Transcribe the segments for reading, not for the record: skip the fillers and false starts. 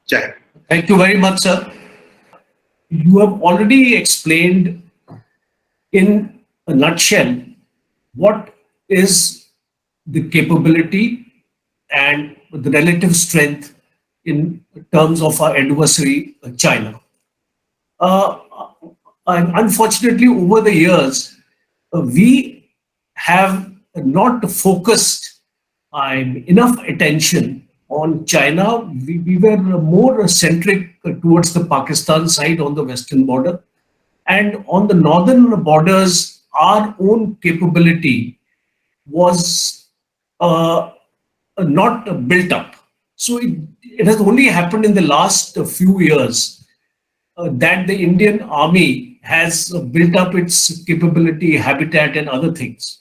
Jai. Thank you very much, sir. You have already explained in a nutshell what is the capability and the relative strength in terms of our adversary, China. Uh, and unfortunately, over the years, we have not focused enough attention on China. We were more centric towards the Pakistan side on the western border. And on the northern borders, our own capability was not built up. So it has only happened in the last few years that the Indian Army has built up its capability, habitat, and other things.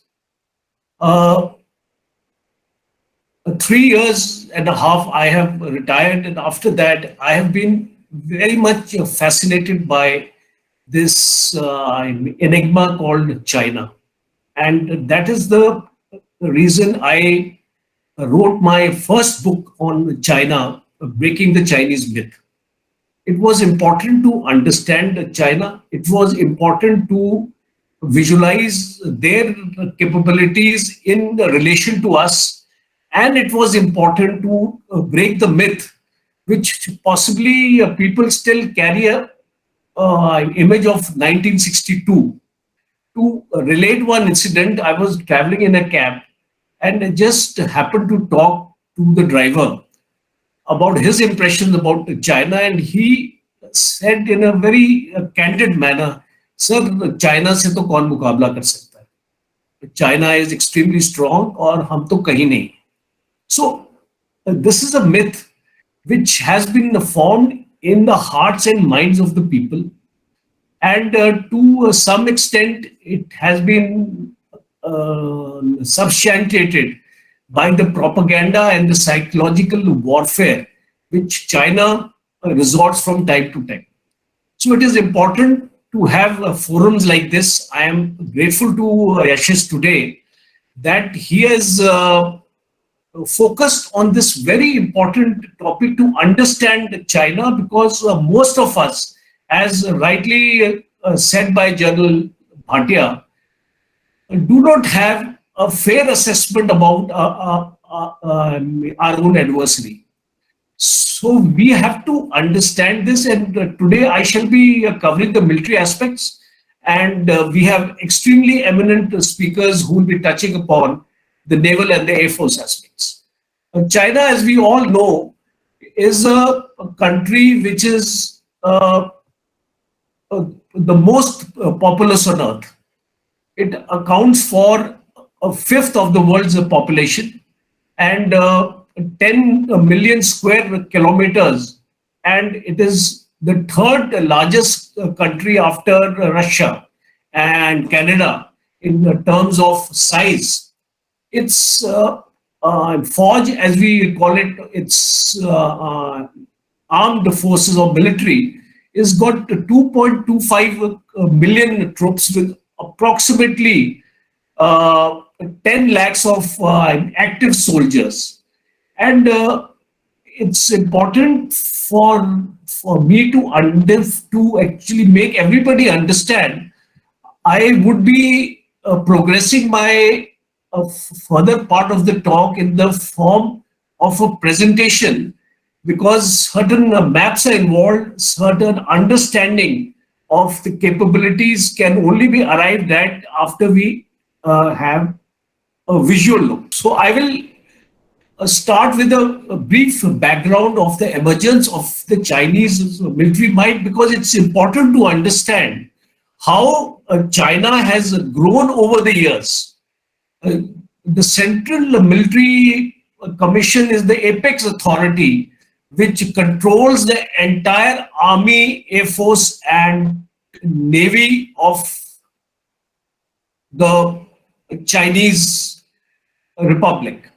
Uh, 3 years and a half, I have retired, and after that, I have been very much fascinated by this enigma called China. And that is the reason I wrote my first book on China, Breaking the Chinese Myth. It was important to understand China. It was important to visualize their capabilities in relation to us. And it was important to break the myth, which possibly people still carry a image of 1962. To relate one incident, I was traveling in a cab and I just happened to talk to the driver about his impressions about China, and he said in a very candid manner, "Sir, China से तो कौन मुकाबला कर सकता है? China is extremely strong और हम तो कहीं नहीं." So this is a myth which has been formed in the hearts and minds of the people, and to some extent it has been substantiated by the propaganda and the psychological warfare which China resorts from time to time. So it is important to have forums like this. I am grateful to Yashish today that he has focused on this very important topic to understand China, because most of us, as rightly said by General Bhatia, do not have a fair assessment about our own adversary. So we have to understand this, and today I shall be covering the military aspects, and we have extremely eminent speakers who will be touching upon the naval and the air force aspects. China, as we all know, is a country which is the most populous on earth. It accounts for a fifth of the world's population and 10 million square kilometers, and it is the third largest country after Russia and Canada in terms of size. Its forge, as we call it, its armed forces or military, is got 2.25 million troops with approximately 10 lakhs of active soldiers. And it's important for me to actually make everybody understand. I would be progressing my further part of the talk in the form of a presentation, because certain maps are involved, certain understanding of the capabilities can only be arrived at after we have a visual look. So I will start with a brief background of the emergence of the Chinese military might, because it's important to understand how China has grown over the years. The Central Military Commission is the apex authority which controls the entire army, air force, and navy of the Chinese Republic.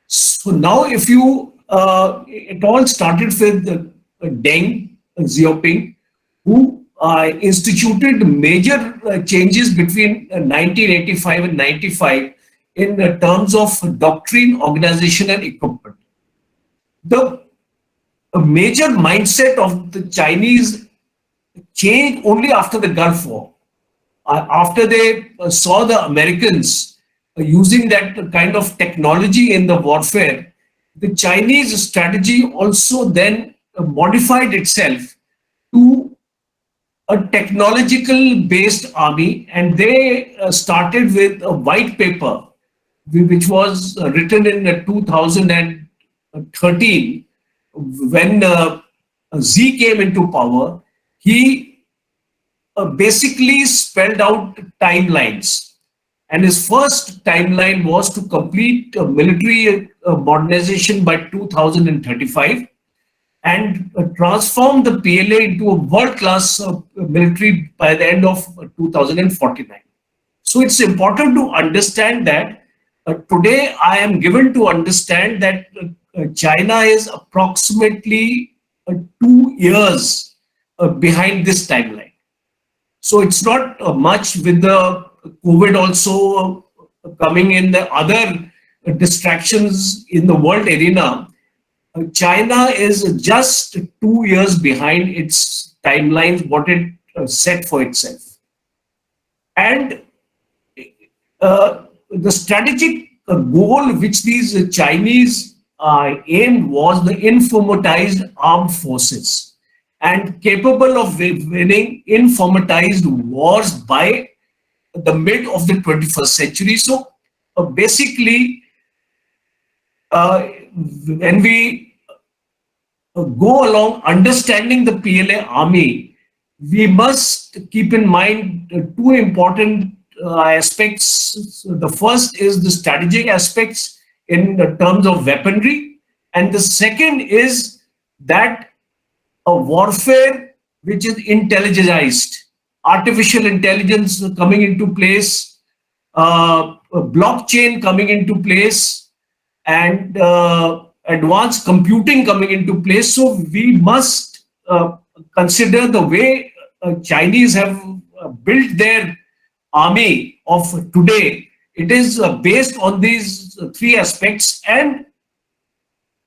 So now, if you, it all started with Deng Xiaoping, who instituted major changes between 1985 and 95 in terms of doctrine, organization, and equipment. The a major mindset of the Chinese changed only after the Gulf War. After they saw the Americans using that kind of technology in the warfare, the Chinese strategy also then modified itself to a technological based army, and they started with a white paper which was written in 2013 when Z came into power. He basically spelled out timelines. And his first timeline was to complete military modernization by 2035 and transform the PLA into a world-class military by the end of 2049. So it's important to understand that today I am given to understand that China is approximately 2 years behind this timeline. So it's not much with the COVID also coming in, the other distractions in the world arena. China is just 2 years behind its timelines, what it set for itself. And the strategic goal which these Chinese aimed was the informatized armed forces and capable of winning informatized wars by the mid of the 21st century. So basically, when we go along understanding the PLA army, we must keep in mind two important aspects. The first is the strategic aspects in terms of weaponry, and the second is that a warfare which is intelligentized, artificial intelligence coming into place, blockchain coming into place, and advanced computing coming into place. So we must consider the way Chinese have built their army of today. It is based on these three aspects. And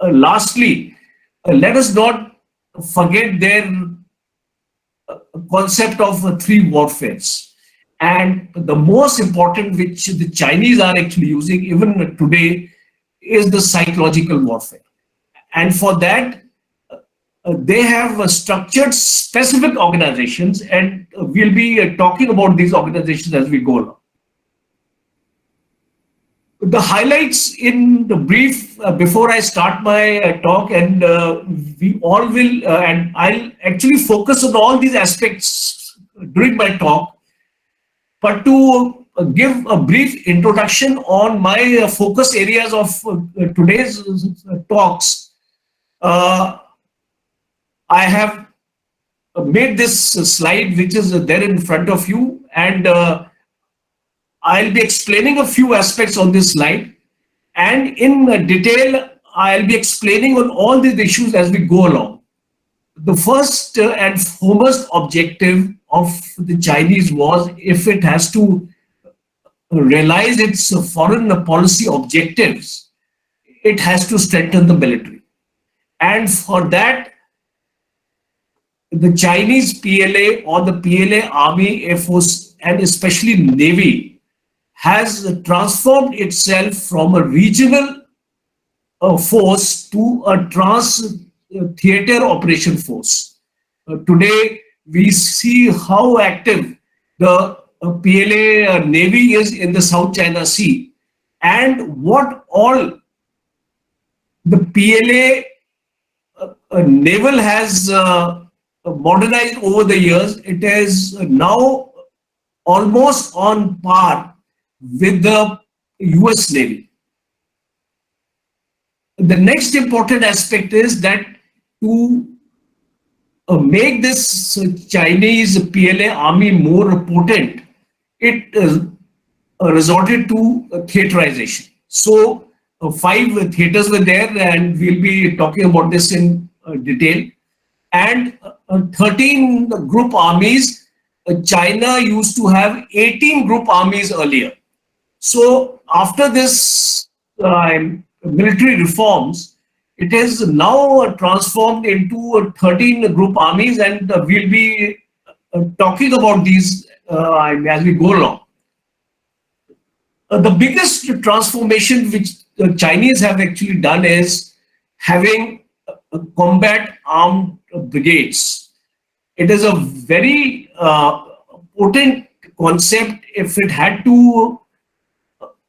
lastly, let us not forget their concept of three warfares. And the most important, which the Chinese are actually using even today, is the psychological warfare. And for that, they have structured specific organizations, and we'll be talking about these organizations as we go along. The highlights in the brief before I start my talk, and we all will, and I'll actually focus on all these aspects during my talk, but to give a brief introduction on my focus areas of today's talks, I have made this slide which is there in front of you, and I'll be explaining a few aspects on this slide, and in detail I'll be explaining on all these issues as we go along. The first and foremost objective of the Chinese was, if it has to realize its foreign policy objectives, it has to strengthen the military. And for that, the Chinese PLA or the PLA Army, Air Force, and especially Navy has transformed itself from a regional force to a trans-theater operation force. Today, we see how active the PLA Navy is in the South China Sea, and what all the PLA naval has modernized over the years. It is now almost on par with the US Navy. The next important aspect is that to make this Chinese PLA army more potent, it resorted to theaterization. So 5 theaters were there, and we'll be talking about this in detail. And 13 group armies. China used to have 18 group armies earlier. So after this military reforms, It is now transformed into 13 group armies, and we'll be talking about these as we go along. The biggest transformation which the Chinese have actually done is having combat armed brigades. It is a very potent concept. If it had to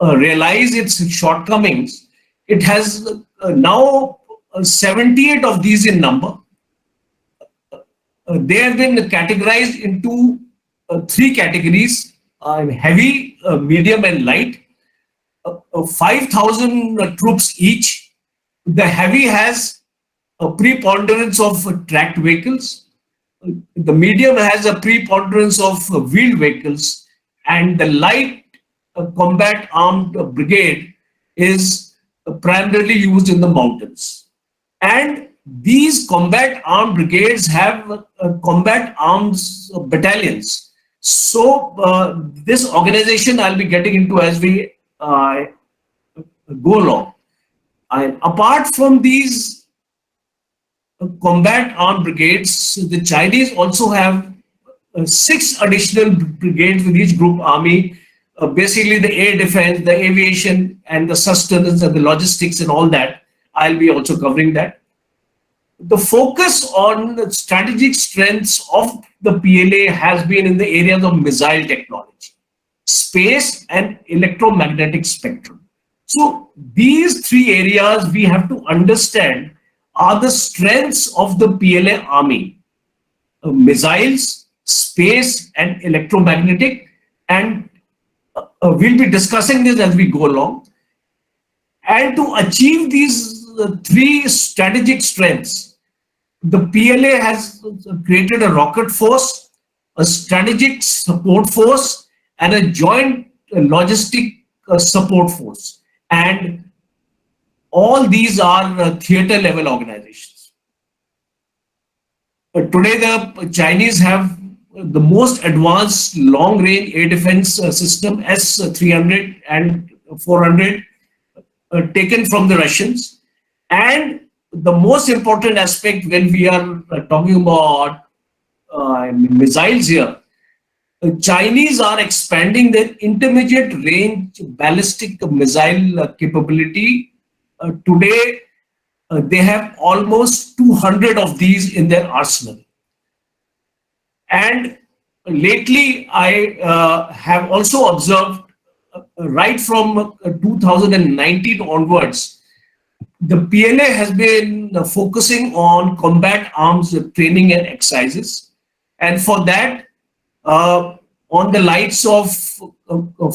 realize its shortcomings, it has now 78 of these in number. They have been categorized into three categories: heavy, medium, and light. 5,000 troops each. The heavy has a preponderance of tracked vehicles. The medium has a preponderance of wheeled vehicles, and the light combat armed brigade is primarily used in the mountains. And these combat armed brigades have combat arms battalions. So this organization I'll be getting into as we go along. Apart from these combat armed brigades, the Chinese also have 6 additional brigades with each group army. Basically the air defense, the aviation, and the sustenance and the logistics and all that. I'll be also covering that. The focus on the strategic strengths of the PLA has been in the areas of missile technology, space, and electromagnetic spectrum. So these 3 areas we have to understand are the strengths of the PLA army: missiles, space, and electromagnetic. And we'll be discussing this as we go along. And to achieve these 3 strategic strengths, the PLA has created a rocket force, a strategic support force, and a joint logistic support force. And all these are theater level organizations. Today, the Chinese have the most advanced long range air defense system, S-300 and 400, taken from the Russians. And the most important aspect when we are talking about missiles here, the Chinese are expanding their intermediate range ballistic missile capability. Today, they have almost 200 of these in their arsenal. And lately, I have also observed right from 2019 onwards, the PLA has been focusing on combat arms training and exercises. And for that, on the likes of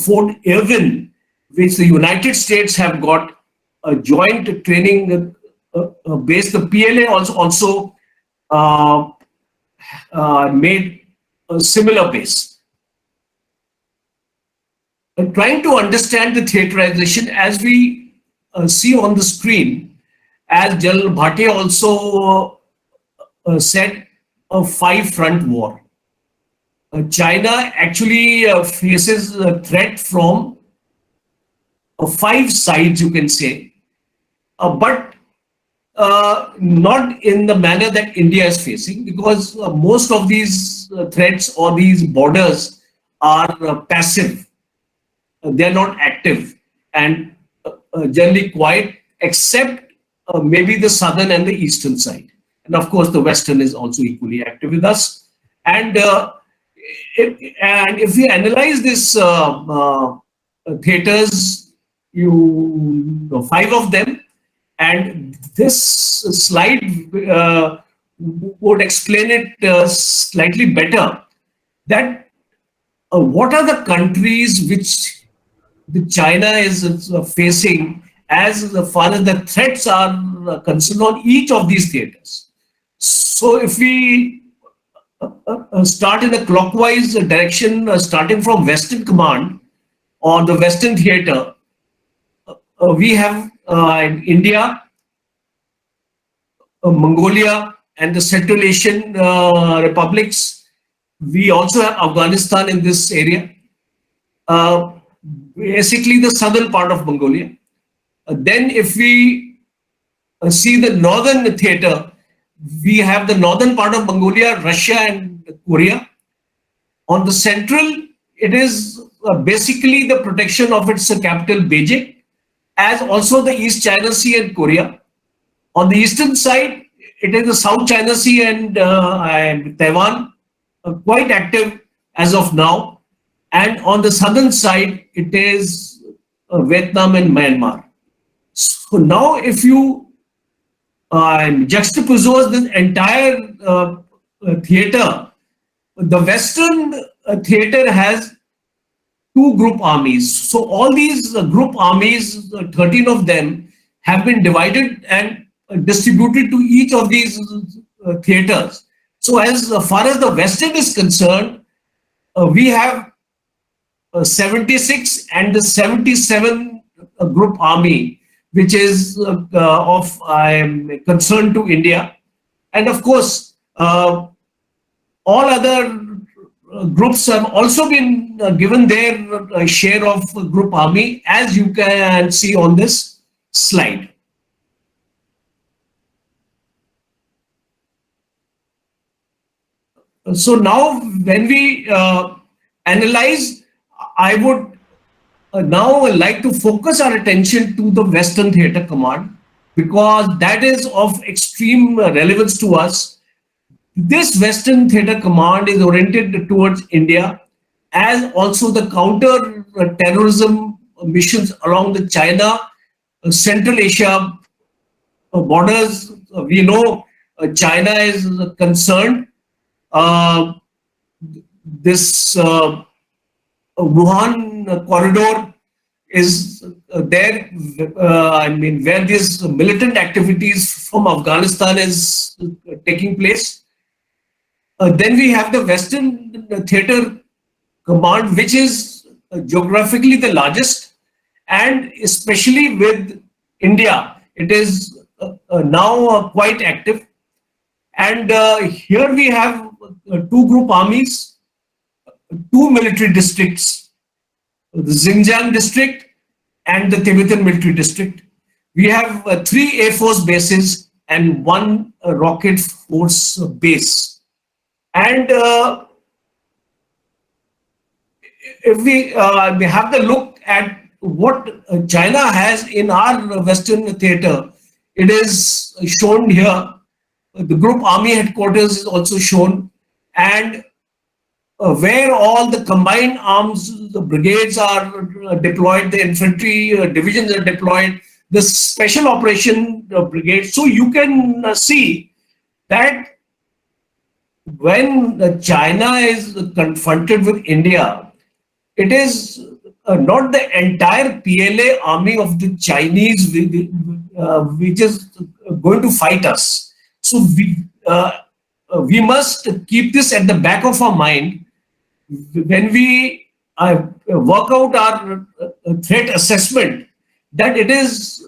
Fort Irwin, which the United States have got a joint training base, the PLA also made a similar base. Trying to understand the theaterization, as we see on the screen, as General Bhatia also said, a 5-front war. China actually faces a threat from 5 sides, you can say, but not in the manner that India is facing, because most of these threats or these borders are passive. They are not active and generally quiet, except maybe the southern and the eastern side. And of course, the western is also equally active with us. And if we analyze this theaters, 5 of them, and this slide would explain it slightly better, that what are the countries which the China is facing as far as the threats are concerned on each of these theaters. So if we start in a clockwise direction, starting from Western Command or the Western Theater, we have India, Mongolia, and the Central Asian republics. We also have Afghanistan in this area. Basically the southern part of Mongolia. Then if we see the northern theater, we have the northern part of Mongolia, Russia, and Korea. On the central, it is basically the protection of its capital, Beijing, as also the East China Sea and Korea. On the eastern side, it is the South China Sea and Taiwan, quite active as of now. And on the southern side, it is Vietnam and Myanmar. So now, if you juxtapose this entire theater, the Western theater has two group armies. So all these group armies, 13 of them, have been divided and distributed to each of these theaters. So as far as the Western is concerned, we have 76 and the 77 group army, which is of concern to India. And of course, all other groups have also been given their share of group army, as you can see on this slide. So now when we analyze, I would now like to focus our attention to the Western Theatre Command, because that is of extreme relevance to us. This Western Theatre Command is oriented towards India, as also the counter terrorism missions along the China, Central Asia borders. We know China is concerned. This Wuhan corridor is there. I mean, where these militant activities from Afghanistan is taking place. Then we have the Western Theatre Command, which is geographically the largest, and especially with India, it is now quite active. And here we have two group armies, two military districts, the Xinjiang district and the Tibetan military district. We have 3 Air Force bases and 1 rocket force base. And if we have the look at what China has in our Western theater, it is shown here. The group army headquarters is also shown, and where all the combined arms, the brigades are deployed, the infantry divisions are deployed, the special operation brigade. So you can see that when China is confronted with India, it is not the entire PLA army of the Chinese which is going to fight us. So we must keep this at the back of our mind when we work out our threat assessment, that it is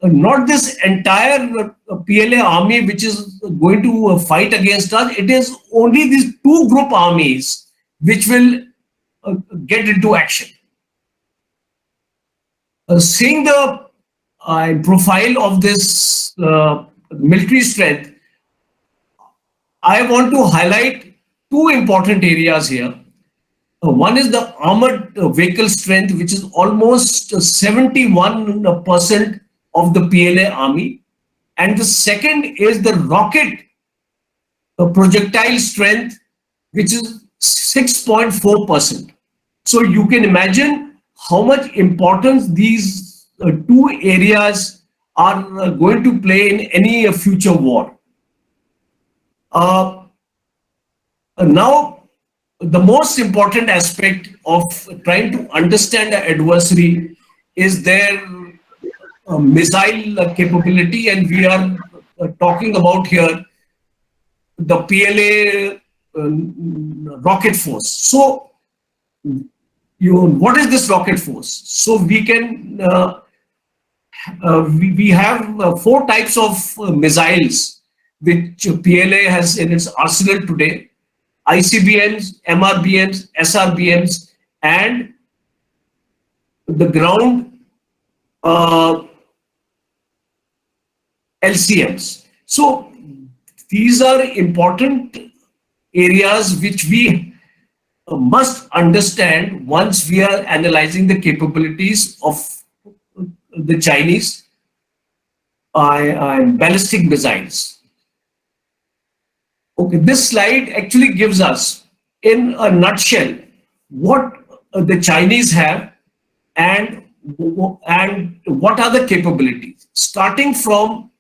not this entire PLA army which is going to fight against us. It is only these two group armies which will get into action. Seeing the profile of this military strength, I want to highlight two important areas here. One is the armored vehicle strength, which is almost 71% of the PLA army. And the second is the rocket projectile strength, which is 6.4%. So you can imagine how much importance these two areas are going to play in any future war. Now, the most important aspect of trying to understand the adversary is their missile capability, and we are talking about here the PLA rocket force. So, what is this rocket force? So we can we have 4 types of missiles which PLA has in its arsenal today: ICBMs, MRBMs, SRBMs, and the ground LCMs. So these are important areas which we must understand once we are analyzing the capabilities of the Chinese ballistic missiles. Okay, this slide actually gives us, in a nutshell, what the Chinese have and what are the capabilities, starting from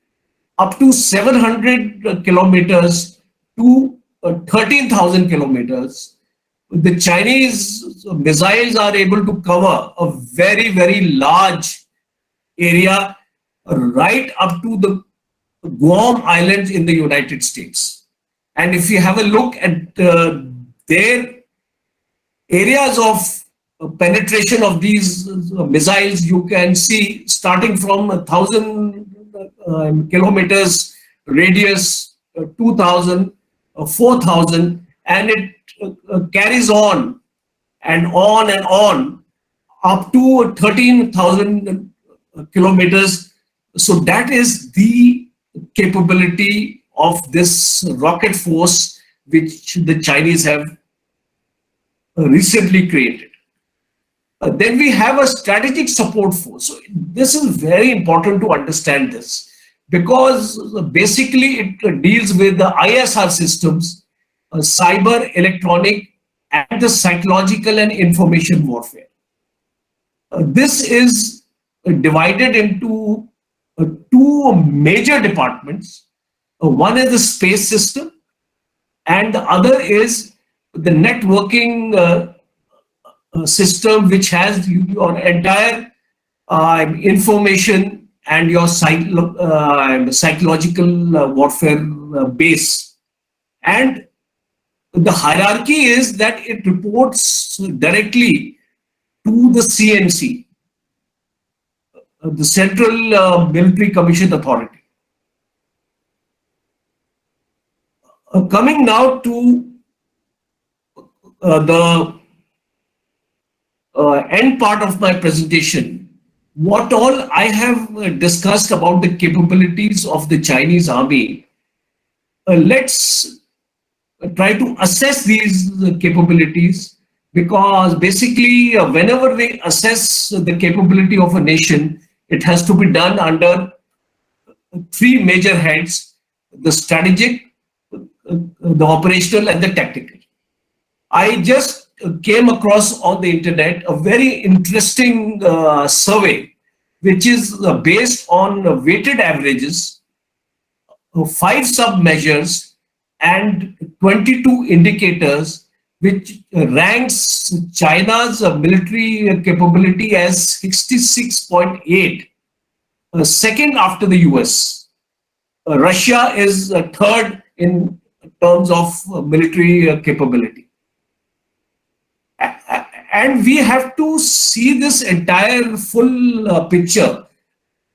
up to 700 kilometers to 13,000 kilometers. The Chinese missiles are able to cover a very, very large area right up to the Guam Islands in the United States. And if you have a look at their areas of penetration of these missiles, you can see starting from 1,000 kilometers radius, 2,000, 4,000, and it carries on and on up to 13,000 kilometers. So that is the capability of this rocket force which the Chinese have recently created. Then we have a strategic support force. So this is very important to understand this, because basically it deals with the ISR systems, cyber, electronic, and the psychological and information warfare. This is divided into two major departments. One is the space system, and the other is the networking system, which has your entire information and your psychological warfare base. And the hierarchy is that it reports directly to the CMC, the Central Military Commission Authority. Coming now to the end part of my presentation, what all I have discussed about the capabilities of the Chinese army, let's try to assess these capabilities, because basically whenever we assess the capability of a nation, it has to be done under three major heads: the strategic, the operational, and the tactical. I just came across on the internet a very interesting survey, which is based on weighted averages, 5 sub-measures, and 22 indicators, which ranks China's military capability as 66.8, second after the US. Russia is third in terms of military capability. And we have to see this entire full picture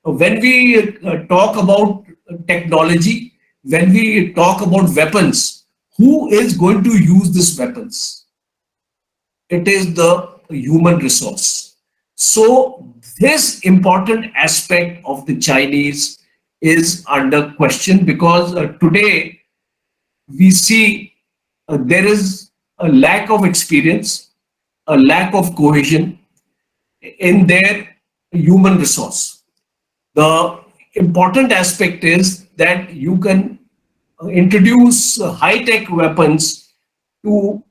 when we talk about technology, when we talk about weapons. Who is going to use these weapons? It is the human resource. So this important aspect of the Chinese is under question, because today we see there is a lack of experience, a lack of cohesion in their human resource. The important aspect is that you can introduce high-tech weapons to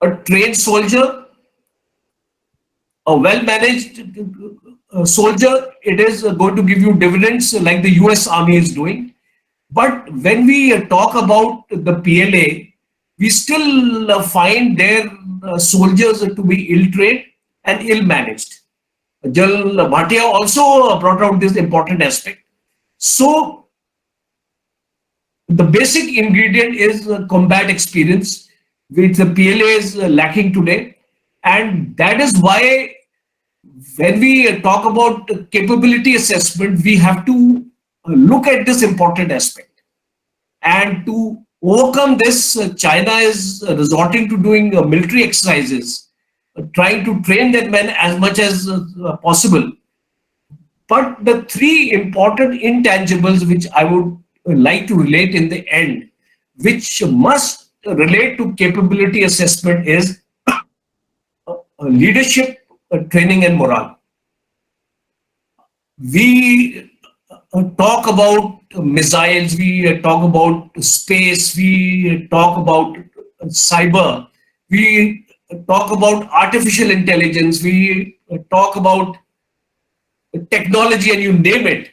a trained soldier, a well-managed soldier. It is going to give you dividends like the US Army is doing. But when we talk about the PLA, we still find their soldiers to be ill-trained and ill-managed. General Bhatia also brought out this important aspect. So the basic ingredient is combat experience, which the PLA is lacking today. And that is why when we talk about capability assessment, we have to look at this important aspect. And to overcome this, China is resorting to doing military exercises, trying to train their men as much as possible. But the three important intangibles which I would like to relate in the end, which must relate to capability assessment, is leadership, training, and morale. We talk about missiles, we talk about space, we talk about cyber, we talk about artificial intelligence, we talk about technology, and you name it.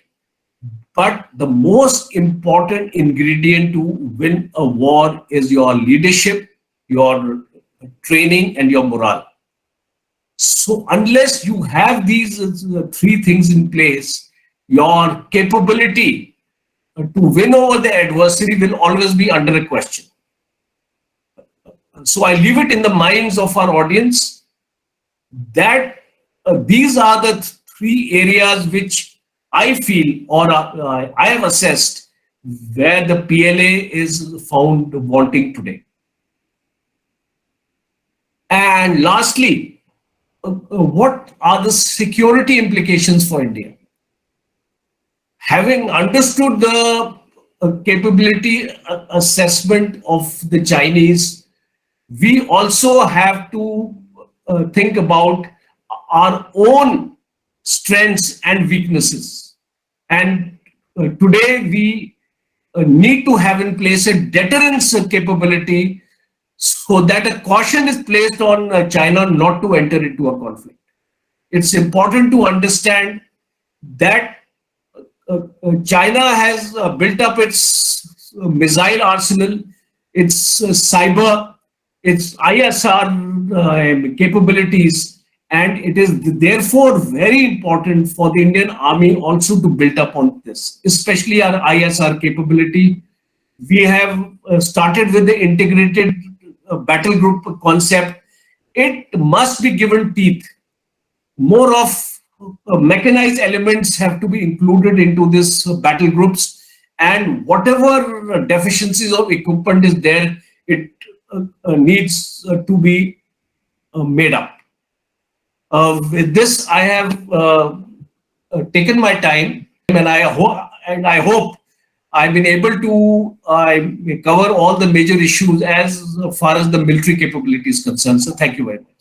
But the most important ingredient to win a war is your leadership, your training, and your morale. So unless you have these three things in place, your capability to win over the adversary will always be under a question. So I leave it in the minds of our audience that these are the three areas which I feel, or I have assessed, where the PLA is found wanting today. And lastly, what are the security implications for India? Having understood the capability assessment of the Chinese, we also have to think about our own strengths and weaknesses. And today we need to have in place a deterrence capability so that a caution is placed on China not to enter into a conflict. It's important to understand that China has built up its missile arsenal, its cyber, its ISR capabilities, and it is therefore very important for the Indian Army also to build up on this, especially our ISR capability. We have started with the integrated battle group concept. It must be given teeth. More of mechanized elements have to be included into this battle groups, and whatever deficiencies of equipment is there, it needs to be made up. With this, I have taken my time, and I hope I've been able to cover all the major issues as far as the military capability is concerned. So thank you very much.